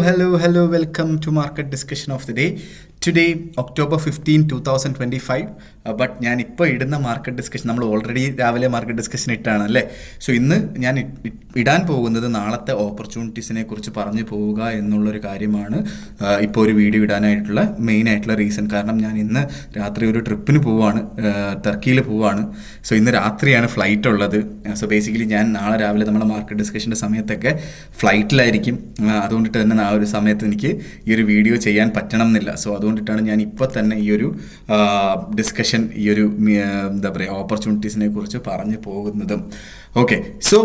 Hello. Welcome to market discussion of the day. Today, October 15, 2025. But ഞാൻ ഇപ്പോൾ ഇടുന്ന market discussion നമ്മൾ already രാവിലെ മാർക്കറ്റ് ഡിസ്കഷൻ ഇട്ടാണ് അല്ലേ. സോ ഇന്ന് ഞാൻ ഇടാൻ പോകുന്നത് നാളത്തെ ഓപ്പർച്യൂണിറ്റീസിനെ കുറിച്ച് പറഞ്ഞു പോവുക എന്നുള്ളൊരു കാര്യമാണ്. ഇപ്പോൾ ഒരു വീഡിയോ ഇടാനായിട്ടുള്ള മെയിൻ ആയിട്ടുള്ള റീസൺ. കാരണം ഞാൻ ഇന്ന് രാത്രി ഒരു ട്രിപ്പിന് പോവുകയാണ്, ടർക്കിയിൽ പോവുകയാണ്. സോ ഇന്ന് രാത്രിയാണ് ഫ്ലൈറ്റ് ഉള്ളത്. സോ ബേസിക്കലി ഞാൻ നാളെ രാവിലെ നമ്മുടെ മാർക്കറ്റ് ഡിസ്കഷൻ്റെ സമയത്തൊക്കെ ഫ്ലൈറ്റിലായിരിക്കും. അതുകൊണ്ടിട്ട് തന്നെ ആ ഒരു സമയത്ത് എനിക്ക് ഈ ഒരു വീഡിയോ ചെയ്യാൻ പറ്റണം എന്നില്ല. സോ അതുകൊണ്ടിട്ടാണ് ഞാൻ ഇപ്പോൾ തന്നെ ഈ ഒരു ഡിസ്കഷൻ, ഈ ഒരു എന്താ പറയുക ഓപ്പർച്യൂണിറ്റീസിനെ കുറിച്ച് പറഞ്ഞു പോകുന്നതും. Okay, so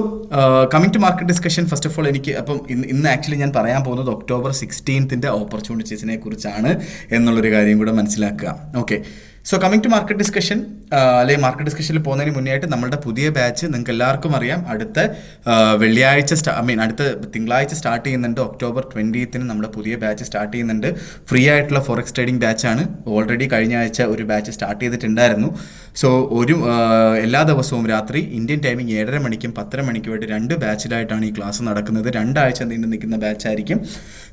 coming to market discussion. First of all എനിക്ക് അപ്പം ഇന്ന് ആക്ച്വലി ഞാൻ പറയാൻ പോകുന്നത് October 16 ഓപ്പർച്യൂണിറ്റീസിനെ കുറിച്ചാണ് എന്നുള്ളൊരു കാര്യം കൂടെ മനസ്സിലാക്കുക. Okay, so coming to market discussion, അല്ലെങ്കിൽ മാർക്കറ്റ് ഡിസ്കഷനിൽ പോകുന്നതിന് മുന്നേ ആയിട്ട് നമ്മളുടെ പുതിയ ബാച്ച് നിങ്ങൾക്ക് എല്ലാവർക്കും അറിയാം. അടുത്ത വെള്ളിയാഴ്ച അടുത്ത തിങ്കളാഴ്ച സ്റ്റാർട്ട് ചെയ്യുന്നുണ്ട്. October 20 നമ്മുടെ പുതിയ ബാച്ച് സ്റ്റാർട്ട് ചെയ്യുന്നുണ്ട്. ഫ്രീ ആയിട്ടുള്ള ഫോറക്സ് ട്രേഡിംഗ് ബാച്ചാണ്. ഓൾറെഡി കഴിഞ്ഞ ആഴ്ച ഒരു ബാച്ച് സ്റ്റാർട്ട് ചെയ്തിട്ടുണ്ടായിരുന്നു. സോ എല്ലാ ദിവസവും രാത്രി ഇന്ത്യൻ ടൈമിംഗ് 7:30 മണിക്കും 10:30 മണിക്കുമായിട്ട് 2 ബാച്ചിലായിട്ടാണ് ഈ ക്ലാസ് നടക്കുന്നത്. 2 ആഴ്ച നീണ്ടു നിൽക്കുന്ന ബാച്ചായിരിക്കും.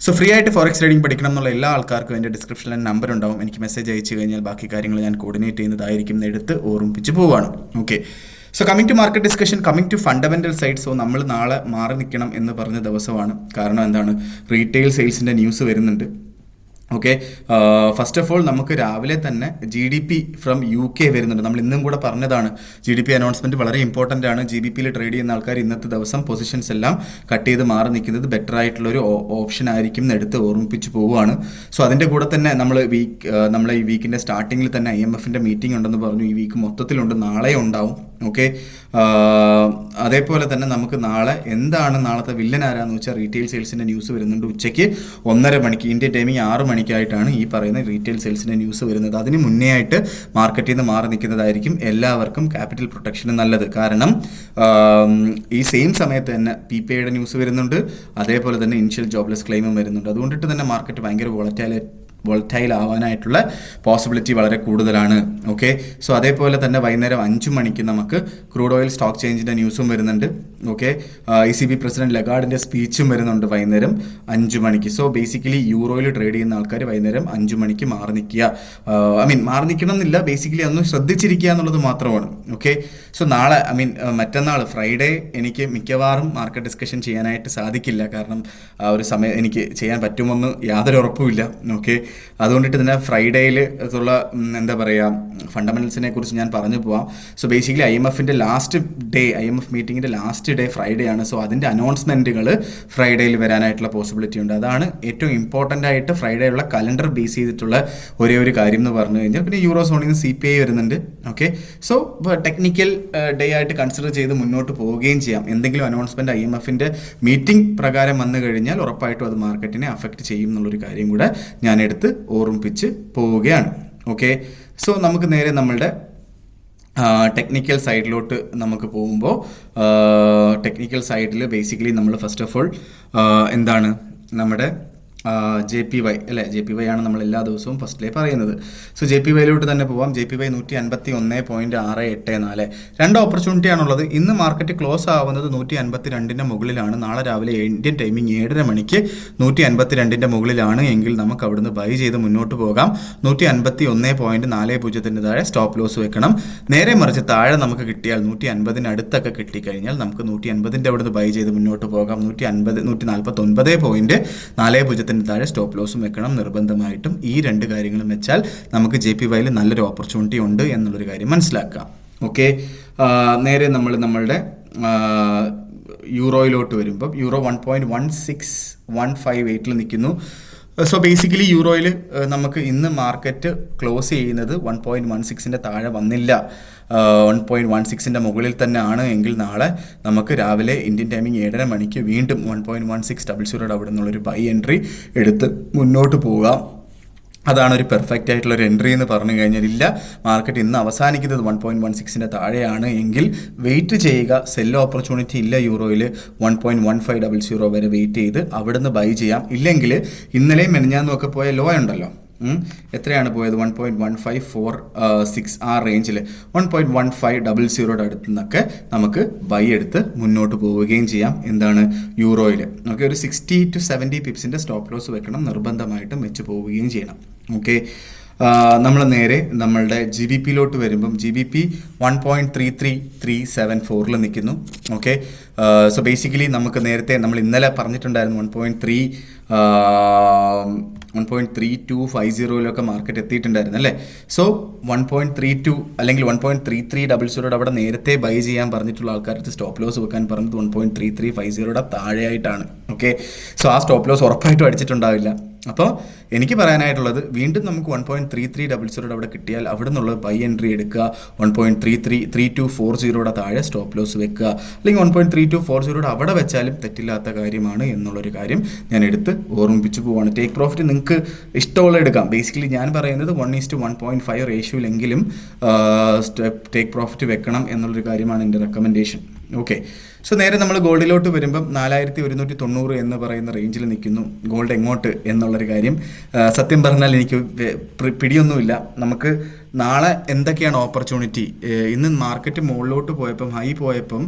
സോ ഫ്രീ ആയിട്ട് ഫോറക്സ് ട്രേഡിംഗ് പഠിക്കണം എന്നുള്ള എല്ലാ ആൾക്കാർക്കും എൻ്റെ ഡിസ്ക്രിപ്ഷനിൽ നമ്പർ ഉണ്ടാവും. എനിക്ക് മെസ്സേജ് അയച്ചു കഴിഞ്ഞാൽ ബാക്കി കാര്യങ്ങൾ ഞാൻ കോർഡിനേറ്റ് ചെയ്യുന്നതായിരിക്കും, എടുത്ത് ഓർമ്മിപ്പിച്ച് പോവുകയാണ്. Okay, so coming to market discussion, coming to fundamental side. So നമ്മൾ നാളെ മാറി നിൽക്കണം എന്ന് പറഞ്ഞ ദിവസമാണ്. കാരണം എന്താണ്, റീറ്റെയിൽ സെയിൽസിൻ്റെ ന്യൂസ് വരുന്നുണ്ട്. ഓക്കെ, ഫസ്റ്റ് ഓഫ് ഓൾ നമുക്ക് രാവിലെ തന്നെ GDP ഫ്രം UK വരുന്നുണ്ട്. നമ്മൾ ഇന്നും കൂടെ പറഞ്ഞതാണ്, GDP അനൗൺസ്മെൻറ്റ് വളരെ ഇമ്പോർട്ടൻ്റ് ആണ്. GBPയിൽ ട്രേഡ് ചെയ്യുന്ന ആൾക്കാർ ഇന്നത്തെ ദിവസം പൊസിഷൻസ് എല്ലാം കട്ട് ചെയ്ത് മാറി നിൽക്കുന്നത് ബെറ്റർ ആയിട്ടുള്ളൊരു ഓപ്ഷൻ ആയിരിക്കും എന്ന് എടുത്ത് ഓർമ്മിപ്പിച്ച് പോവുകയാണ്. സോ അതിൻ്റെ കൂടെ തന്നെ നമ്മളെ ഈ വീക്കിൻ്റെ സ്റ്റാർട്ടിങ്ങിൽ തന്നെ IMFൻ്റെ മീറ്റിംഗ് ഉണ്ടെന്ന് പറഞ്ഞു. ഈ വീക്ക് മൊത്തത്തിലുണ്ട്, നാളെ ഉണ്ടാവും. ഓക്കെ, അതേപോലെ തന്നെ നമുക്ക് നാളെ എന്താണ് നാളത്തെ വില്ലൻ ആരാന്ന് വെച്ചാൽ റീറ്റെയിൽ സെയിൽസിൻ്റെ ന്യൂസ് വരുന്നുണ്ട്. ഉച്ചയ്ക്ക് 1:30 മണിക്ക് ഇന്ത്യൻ ടൈമിംഗ് 6 മണിക്കായിട്ടാണ് ഈ പറയുന്ന റീറ്റെയിൽ സെയിൽസിൻ്റെ ന്യൂസ് വരുന്നത്. അതിന് മുന്നേ ആയിട്ട് മാർക്കറ്റിൽ നിന്ന് മാറി നിൽക്കുന്നതായിരിക്കും എല്ലാവർക്കും ക്യാപിറ്റൽ പ്രൊട്ടക്ഷന് നല്ലത്. കാരണം ഈ സെയിം സമയത്ത് തന്നെ PPIയുടെ ന്യൂസ് വരുന്നുണ്ട്. അതേപോലെ തന്നെ ഇനിഷ്യൽ ജോബ്ലെസ് ക്ലെയിമും വരുന്നുണ്ട്. അതുകൊണ്ടിട്ട് തന്നെ മാർക്കറ്റ് ഭയങ്കര വോളറ്റൈൽ ആവാനായിട്ടുള്ള പോസിബിലിറ്റി വളരെ കൂടുതലാണ്. ഓക്കെ, സോ അതേപോലെ തന്നെ വൈകുന്നേരം 5 മണിക്ക് നമുക്ക് ക്രൂഡ് ഓയിൽ സ്റ്റോക്ക് ചേഞ്ചിൻ്റെ ന്യൂസും വരുന്നുണ്ട്. ഓക്കെ, ECB പ്രസിഡന്റ് ലഗാർഡിൻ്റെ സ്പീച്ചും വരുന്നുണ്ട് വൈകുന്നേരം 5 മണിക്ക്. സോ ബേസിക്കലി യൂറോയിൽ ട്രേഡ് ചെയ്യുന്ന ആൾക്കാർ വൈകുന്നേരം 5 മണിക്ക് മാറി നിൽക്കുക. മാറി നിൽക്കണം എന്നില്ല, ബേസിക്കലി അതൊന്ന് ശ്രദ്ധിച്ചിരിക്കുക എന്നുള്ളത് മാത്രമാണ്. ഓക്കെ, സോ നാളെ മറ്റന്നാൾ ഫ്രൈഡേ എനിക്ക് മിക്കവാറും മാർക്കറ്റ് ഡിസ്കഷൻ ചെയ്യാനായിട്ട് സാധിക്കില്ല. കാരണം ആ ഒരു സമയം എനിക്ക് ചെയ്യാൻ പറ്റുമെന്ന് യാതൊരു ഉറപ്പുമില്ല. ഓക്കെ, അതുകൊണ്ടിട്ട് തന്നെ ഫ്രൈഡേയിൽ ഉള്ള എന്താ പറയുക ഫണ്ടമെന്റൽസിനെ കുറിച്ച് ഞാൻ പറഞ്ഞു പോവാം. സോ ബേസിക്കലി IMF മീറ്റിങ്ങിൻ്റെ ലാസ്റ്റ് ഡേ ഫ്രൈഡേ ആണ്. സോ അതിൻ്റെ അനൗൺസ്മെൻറ്റുകൾ ഫ്രൈഡേയിൽ വരാനായിട്ടുള്ള പോസിബിലിറ്റി ഉണ്ട്. അതാണ് ഏറ്റവും ഇമ്പോർട്ടൻ്റ് ആയിട്ട് ഫ്രൈഡേ ഉള്ള കലണ്ടർ ബേസ് ചെയ്തിട്ടുള്ള ഒരേ ഒരു കാര്യം എന്ന് പറഞ്ഞു കഴിഞ്ഞാൽ. പിന്നെ യൂറോ സോണിൽ നിന്ന് CPI വരുന്നുണ്ട്. ഓക്കെ, സോ ടെക്നിക്കൽ ഡേ ആയിട്ട് കൺസിഡർ ചെയ്ത് മുന്നോട്ട് പോവുകയും ചെയ്യാം. എന്തെങ്കിലും അനൗൺസ്മെൻറ്റ് IMFൻ്റെ മീറ്റിംഗ് പ്രകാരം വന്നു കഴിഞ്ഞാൽ ഉറപ്പായിട്ടും അത് മാർക്കറ്റിനെ അഫക്റ്റ് ചെയ്യും എന്നുള്ളൊരു കാര്യം കൂടെ ഞാൻ എടുത്ത് ഓർമ്മിപ്പിച്ച് പോവുകയാണ്. ഓക്കെ, സോ നമുക്ക് നേരെ നമ്മളുടെ ടെക്നിക്കൽ സൈഡിലോട്ട് നമുക്ക് പോകുമ്പോൾ ടെക്നിക്കൽ സൈഡിൽ ബേസിക്കലി നമ്മൾ ഫസ്റ്റ് ഓഫ് ഓൾ എന്താണ് നമ്മുടെ JPY അല്ലേ, JPY ആണ് നമ്മൾ എല്ലാ ദിവസവും ഫസ്റ്റിലേ പറയുന്നത്. സോ JPYയിലോട്ട് തന്നെ പോവാം. JPY 151.684. 2 ഓപ്പർച്യൂണിറ്റി ആണുള്ളത്. ഇന്ന് മാർക്കറ്റ് ക്ലോസ് ആവുന്നത് 152 മുകളിലാണ്. നാളെ രാവിലെ ഇന്ത്യൻ ടൈമിംഗ് 7:30 മണിക്ക് 152 മുകളിലാണ് എങ്കിൽ നമുക്ക് അവിടുന്ന് ബൈ ചെയ്ത് മുന്നോട്ട് പോകാം. 151.40 താഴെ സ്റ്റോപ്പ് ലോസ് വെക്കണം. നേരെ മറിച്ച് താഴെ നമുക്ക് കിട്ടിയാൽ 150 അടുത്തൊക്കെ കിട്ടിക്കഴിഞ്ഞാൽ നമുക്ക് 150 അവിടുന്ന് ബൈ ചെയ്ത് മുന്നോട്ട് പോകാം. 149.40 താഴെ സ്റ്റോപ്പ് ലോസും വെക്കണം നിർബന്ധമായിട്ടും. ഈ 2 കാര്യങ്ങളും വെച്ചാൽ നമുക്ക് JPYയിൽ നല്ലൊരു ഓപ്പർച്യൂണിറ്റി ഉണ്ട് എന്നുള്ളൊരു കാര്യം മനസ്സിലാക്കാം. ഓക്കെ, നേരെ നമ്മളുടെ യൂറോയിലോട്ട് വരുമ്പോൾ യൂറോ 1.16158 നിൽക്കുന്നു. സോ ബേസിക്കലി യൂറോയിൽ നമുക്ക് ഇന്ന് മാർക്കറ്റ് ക്ലോസ് ചെയ്യുന്നത് 1.16 താഴെ വന്നില്ല. 1.16 മുകളിൽ തന്നെ ആണ് എങ്കിൽ നാളെ നമുക്ക് രാവിലെ ഇന്ത്യൻ ടൈമിംഗ് 7:30 മണിക്ക് വീണ്ടും 1.1600 അവിടെ നിന്നുള്ളൊരു ബൈ എൻട്രി എടുത്ത് മുന്നോട്ട് പോകാം. അതാണ് ഒരു പെർഫെക്റ്റ് ആയിട്ടുള്ള ഒരു എൻട്രി എന്ന് പറഞ്ഞു കഴിഞ്ഞാൽ. ഇല്ല, മാർക്കറ്റ് ഇന്ന് അവസാനിക്കുന്നത് 1.16 താഴെയാണ് എങ്കിൽ വെയിറ്റ് ചെയ്യുക. സെൽ ഓപ്പർച്യൂണിറ്റി ഇല്ല യൂറോയിൽ. 1.1500 വരെ വെയിറ്റ് ചെയ്ത് അവിടുന്ന് ബൈ ചെയ്യാം. ഇല്ലെങ്കിൽ ഇന്നലെയും മെനഞ്ഞാന്നും ഒക്കെ പോയ ലോ ഉണ്ടല്ലോ, എത്രയാണ് പോയത്? 1.1546 ആ റേഞ്ചിൽ 1.1500 അടുത്ത് നിന്നൊക്കെ നമുക്ക് ബൈ എടുത്ത് മുന്നോട്ട് പോവുകയും ചെയ്യാം. എന്താണ്? യൂറോയിൽ. ഓക്കെ, ഒരു 60 to 70 പിപ്സിൻ്റെ സ്റ്റോപ്പ് ലോസ് വെക്കണം, നിർബന്ധമായിട്ടും വെച്ച് പോവുകയും ചെയ്യണം. ഓക്കെ, നമ്മൾ നേരെ നമ്മളുടെ ജി ബി പിയിലോട്ട് വരുമ്പം ജി ബി പി 1.33374 നിൽക്കുന്നു. ഓക്കെ, സോ ബേസിക്കലി നമുക്ക് നേരത്തെ നമ്മൾ ഇന്നലെ പറഞ്ഞിട്ടുണ്ടായിരുന്നു 1.3250 മാർക്കറ്റ് എത്തിയിട്ടുണ്ടായിരുന്നു അല്ലേ. സോ 1.32 അല്ലെങ്കിൽ 1.3300 അവിടെ നേരത്തെ ബൈ ചെയ്യാൻ പറഞ്ഞിട്ടുള്ള ആൾക്കാർക്ക് സ്റ്റോപ്പ് ലോസ് വെക്കാൻ പറഞ്ഞത് 1.3350 താഴെയായിട്ടാണ്. ഓക്കെ, സോ ആ സ്റ്റോപ്പ് ലോസ് ഉറപ്പായിട്ടും അടിച്ചിട്ടുണ്ടാവില്ല. അപ്പോൾ എനിക്ക് പറയാനായിട്ടുള്ളത്, വീണ്ടും നമുക്ക് 1.3300 അവിടെ കിട്ടിയാൽ അവിടെ നിന്നുള്ള ബൈ എൻട്രി എടുക്കുക. 1.3240 താഴെ സ്റ്റോപ്പ് ലോസ് വെക്കുക, അല്ലെങ്കിൽ 1.3240 അവിടെ വെച്ചാലും തെറ്റില്ലാത്ത കാര്യമാണ് എന്നുള്ളൊരു കാര്യം ഞാൻ എടുത്ത് ഓർമ്മിപ്പിച്ചു പോവാണ്. ടേക്ക് പ്രോഫിറ്റ് നിങ്ങൾക്ക് ഇഷ്ടമുള്ള എടുക്കാം. ബേസിക്കലി ഞാൻ പറയുന്നത് 1:1.5 റേഷ്യോയിലെങ്കിലും ടേക്ക് പ്രോഫിറ്റ് വെക്കണം എന്നുള്ളൊരു കാര്യമാണ് എൻ്റെ റെക്കമെൻഡേഷൻ. ഓക്കെ, സോ നേരെ നമ്മൾ ഗോൾഡിലോട്ട് വരുമ്പം 4190 എന്ന് പറയുന്ന റേഞ്ചിൽ നിൽക്കുന്നു. ഗോൾഡ് എങ്ങോട്ട് എന്നുള്ളൊരു കാര്യം സത്യം പറഞ്ഞാൽ എനിക്ക് പിടിയൊന്നുമില്ല. നമുക്ക് നാളെ എന്തൊക്കെയാണ് ഓപ്പർച്യൂണിറ്റി? ഇന്ന് മാർക്കറ്റ് മുകളിലോട്ട് പോയപ്പം, ഹൈ പോയപ്പം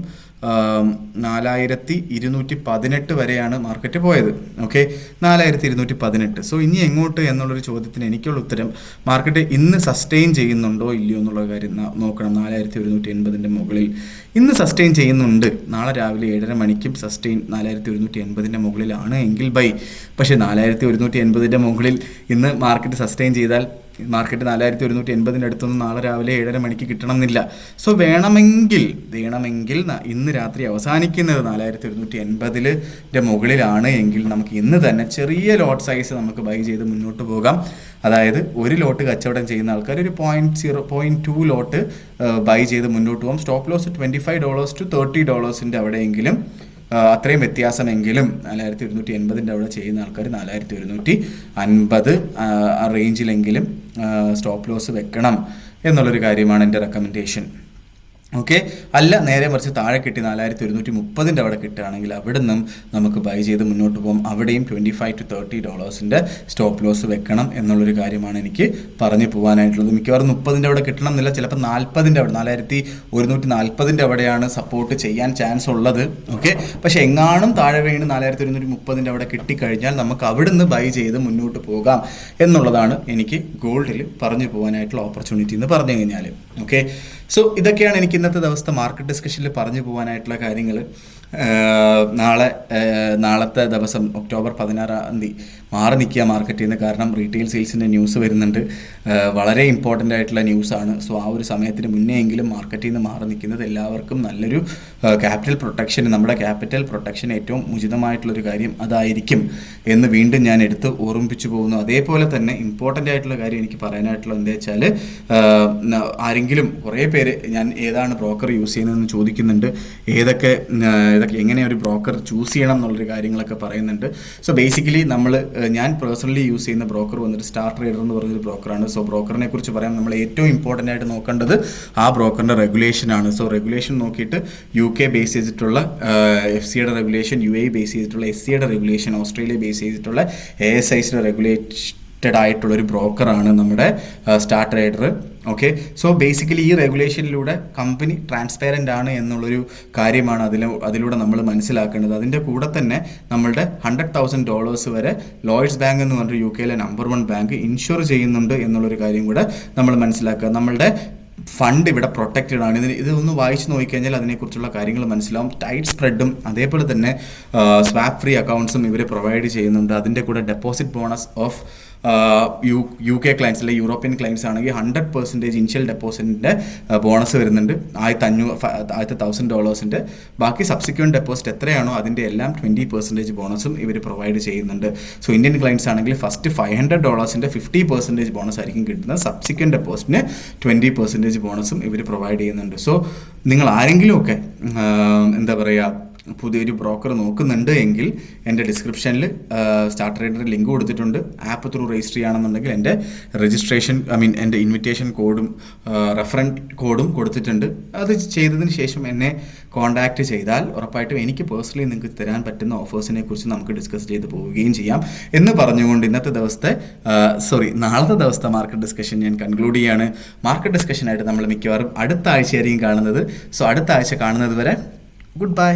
4218 വരെയാണ് മാർക്കറ്റ് പോയത്. ഓക്കെ, 4218. സോ ഇനി എങ്ങോട്ട് എന്നുള്ളൊരു ചോദ്യത്തിന് എനിക്കുള്ള ഉത്തരം, മാർക്കറ്റ് ഇന്ന് സസ്റ്റെയിൻ ചെയ്യുന്നുണ്ടോ ഇല്ലയോ എന്നുള്ള കാര്യം നോക്കണം. 4180 മുകളിൽ ഇന്ന് സസ്റ്റെയിൻ ചെയ്യുന്നുണ്ട്. നാളെ രാവിലെ 7:30 മണിക്കും സസ്റ്റെയിൻ 4180 മുകളിലാണ് എങ്കിൽ ബൈ. പക്ഷേ 4180 മുകളിൽ ഇന്ന് മാർക്കറ്റ് സസ്റ്റെയിൻ ചെയ്താൽ മാർക്കറ്റ് 4180 അടുത്തൊന്നും നാളെ രാവിലെ 7:30 മണിക്ക് കിട്ടണമെന്നില്ല. സോ വേണമെങ്കിൽ ഇന്ന് രാത്രി അവസാനിക്കുന്നത് 4180 മുകളിലാണ് എങ്കിൽ നമുക്ക് ഇന്ന് തന്നെ ചെറിയ ലോട്ട് സൈസ് നമുക്ക് ബൈ ചെയ്ത് മുന്നോട്ട് പോകാം. അതായത് ഒരു ലോട്ട് കച്ചവടം ചെയ്യുന്ന ആൾക്കാർ ഒരു 0.2 ലോട്ട് ബൈ ചെയ്ത് മുന്നോട്ട് പോകും. സ്റ്റോപ്പ് ലോസ് $25 to $30 അവിടെയെങ്കിലും, അത്രയും വ്യത്യാസമെങ്കിലും 4180 അവിടെ ചെയ്യുന്ന ആൾക്കാർ 4150 ആ റേഞ്ചിലെങ്കിലും സ്റ്റോപ്പ് ലോസ് വെക്കണം എന്നുള്ളൊരു കാര്യമാണ് എൻ്റെ റെക്കമെൻഡേഷൻ. ഓക്കെ, അല്ല നേരെ മറിച്ച് താഴെ കിട്ടി 4130 അവിടെ കിട്ടുകയാണെങ്കിൽ അവിടെ നിന്നും നമുക്ക് ബൈ ചെയ്ത് മുന്നോട്ട് പോകും. അവിടെയും $25 to $30 സ്റ്റോപ്പ് ലോസ് വെക്കണം എന്നുള്ളൊരു കാര്യമാണ് എനിക്ക് പറഞ്ഞു പോകാനായിട്ടുള്ളത്. മിക്കവാറും 30 അവിടെ കിട്ടണം എന്നില്ല, ചിലപ്പോൾ 40 അവിടെ 4140 അവിടെയാണ് സപ്പോർട്ട് ചെയ്യാൻ ചാൻസ് ഉള്ളത്. ഓക്കെ, പക്ഷേ എങ്ങാനും താഴെ വീണ് 4130 അവിടെ കിട്ടിക്കഴിഞ്ഞാൽ നമുക്ക് അവിടെ നിന്ന് ബൈ ചെയ്ത് മുന്നോട്ട് പോകാം എന്നുള്ളതാണ് എനിക്ക് ഗോൾഡിൽ പറഞ്ഞു പോകാനായിട്ടുള്ള ഓപ്പർച്യൂണിറ്റി എന്ന് പറഞ്ഞു കഴിഞ്ഞാൽ. ഓക്കെ, സോ ഇതൊക്കെയാണ് എനിക്ക് ഇന്നത്തെ ദിവസത്തെ മാർക്കറ്റ് ഡിസ്കഷനിൽ പറഞ്ഞു പോകാനായിട്ടുള്ള കാര്യങ്ങൾ. നാളത്തെ ദിവസം ഒക്ടോബർ 16 മാറി നിൽക്കുക മാർക്കറ്റിൽ നിന്ന്. കാരണം റീറ്റെയിൽ സെയിൽസിൻ്റെ ന്യൂസ് വരുന്നുണ്ട്, വളരെ ഇമ്പോർട്ടൻ്റ് ആയിട്ടുള്ള ന്യൂസാണ്. സോ ആ ഒരു സമയത്തിന് മുന്നേ എങ്കിലും മാർക്കറ്റിൽ നിന്ന് മാറി നിൽക്കുന്നത് എല്ലാവർക്കും നല്ലൊരു ക്യാപിറ്റൽ പ്രൊട്ടക്ഷൻ, നമ്മുടെ ക്യാപിറ്റൽ പ്രൊട്ടക്ഷൻ ഏറ്റവും ഉചിതമായിട്ടുള്ളൊരു കാര്യം അതായിരിക്കും എന്ന് വീണ്ടും ഞാൻ എടുത്ത് ഓർമ്മിപ്പിച്ചു പോകുന്നു. അതേപോലെ തന്നെ ഇമ്പോർട്ടൻ്റ് ആയിട്ടുള്ള കാര്യം എനിക്ക് പറയാനായിട്ടുള്ളത് എന്താ വെച്ചാൽ, ആരെങ്കിലും കുറേ പേര് ഞാൻ ഏതാണ് ബ്രോക്കർ യൂസ് ചെയ്യുന്നതെന്ന് ചോദിക്കുന്നുണ്ട്. ഏതൊക്കെ എങ്ങനെ ഒരു ബ്രോക്കർ ചൂസ് ചെയ്യണം എന്നുള്ളൊരു കാര്യങ്ങളൊക്കെ പറയുന്നുണ്ട്. സോ ബേസിക്കലി ഞാൻ പേഴ്സണലി യൂസ് ചെയ്യുന്ന ബ്രോക്കർ വന്നിട്ട് സ്റ്റാർ ട്രേഡർ എന്ന് പറയുന്നൊരു ബ്രോക്കറാണ്. സോ ബ്രോക്കറിനെ കുറിച്ച് പറയാം, നമ്മൾ ഏറ്റവും ഇമ്പോർട്ടൻ്റ് ആയിട്ട് നോക്കേണ്ടത് ആ ബ്രോക്കറിൻ്റെ റെഗുലേഷനാണ്. സോ റെഗുലേഷൻ നോക്കിയിട്ട് UK ബേസ് ചെയ്തിട്ടുള്ള FCയുടെ റെഗുലേഷൻ, UAE ബേസ് ചെയ്തിട്ടുള്ള SCയുടെ റെഗുലേഷൻ, ഓസ്ട്രേലിയ ബേസ് ചെയ്തിട്ടുള്ള ASIയുടെ റെഗുലേറ്റഡ് ആയിട്ടുള്ളൊരു ബ്രോക്കറാണ് നമ്മുടെ star trader. Okay, so basically ഈ റെഗുലേഷനിലൂടെ കമ്പനി ട്രാൻസ്പെറൻ്റ് ആണ് എന്നുള്ളൊരു കാര്യമാണ് അതിലൂടെ നമ്മൾ മനസ്സിലാക്കേണ്ടത്. അതിൻ്റെ കൂടെ തന്നെ നമ്മളുടെ $100,000 വരെ ലോയ്ഡ്സ് ബാങ്ക് എന്ന് പറഞ്ഞൊരു UKയിലെ നമ്പർ 1 ബാങ്ക് ഇൻഷുർ ചെയ്യുന്നുണ്ട് എന്നുള്ളൊരു കാര്യം കൂടെ നമ്മൾ മനസ്സിലാക്കുക. നമ്മളുടെ ഫണ്ട് ഇവിടെ പ്രൊട്ടക്റ്റഡ് ആണ്. ഇതൊന്ന് വായിച്ച് നോക്കിക്കഴിഞ്ഞാൽ അതിനെക്കുറിച്ചുള്ള കാര്യങ്ങൾ മനസ്സിലാവും. ടൈറ്റ് സ്പ്രെഡും അതേപോലെ തന്നെ സ്വാപ്പ് ഫ്രീ അക്കൗണ്ട്സും ഇവർ പ്രൊവൈഡ് ചെയ്യുന്നുണ്ട്. അതിൻ്റെ കൂടെ deposit bonus of UK clients അല്ലെങ്കിൽ യൂറോപ്യൻ ക്ലയൻസ് ആണെങ്കിൽ 100% ഇനിഷ്യൽ ഡെപ്പോസിറ്റിൻ്റെ ബോണസ് വരുന്നുണ്ട്. $1,000. ബാക്കി സബ്സിക്വൻറ്റ് ഡെപ്പോസിറ്റ് എത്രയാണോ അതിൻ്റെ എല്ലാം 20% ബോണസും ഇവർ പ്രൊവൈഡ് ചെയ്യുന്നുണ്ട്. സോ ഇന്ത്യൻ ക്ലയൻസ് ആണെങ്കിൽ ഫസ്റ്റ് $500 50% ബോണസ് ആയിരിക്കും കിട്ടുന്നത്. സബ്സിക്വൻറ്റ് ഡെപ്പോസിറ്റിന് 20% ബോണസും ഇവർ പ്രൊവൈഡ് ചെയ്യുന്നുണ്ട്. സോ നിങ്ങൾ ആരെങ്കിലുമൊക്കെ എന്താ പറയുക പുതിയൊരു ബ്രോക്കർ നോക്കുന്നുണ്ട് എങ്കിൽ എൻ്റെ ഡിസ്ക്രിപ്ഷനിൽ സ്റ്റാർട്ട് ട്രേഡർ ലിങ്ക് കൊടുത്തിട്ടുണ്ട്. ആപ്പ് ത്രൂ രജിസ്റ്റർ ചെയ്യുകയാണെന്നുണ്ടെങ്കിൽ എൻ്റെ രജിസ്ട്രേഷൻ എൻ്റെ ഇൻവിറ്റേഷൻ കോഡും റെഫറൻസ് കോഡും കൊടുത്തിട്ടുണ്ട്. അത് ചെയ്തതിന് ശേഷം എന്നെ കോൺടാക്റ്റ് ചെയ്താൽ ഉറപ്പായിട്ടും എനിക്ക് പേഴ്സണലി നിങ്ങൾക്ക് തരാൻ പറ്റുന്ന ഓഫേഴ്സിനെ കുറിച്ച് നമുക്ക് ഡിസ്കസ് ചെയ്ത് പോവുകയും ചെയ്യാം എന്ന് പറഞ്ഞുകൊണ്ട് നാളത്തെ ദിവസത്തെ മാർക്കറ്റ് ഡിസ്കഷൻ ഞാൻ കൺക്ലൂഡ് ചെയ്യാണ്. മാർക്കറ്റ് ഡിസ്കഷനായിട്ട് നമ്മൾ മിക്കവാറും അടുത്ത ആഴ്ചയായിരിക്കും കാണുന്നത്. സോ അടുത്ത ആഴ്ച കാണുന്നത് വരെ ഗുഡ് ബൈ.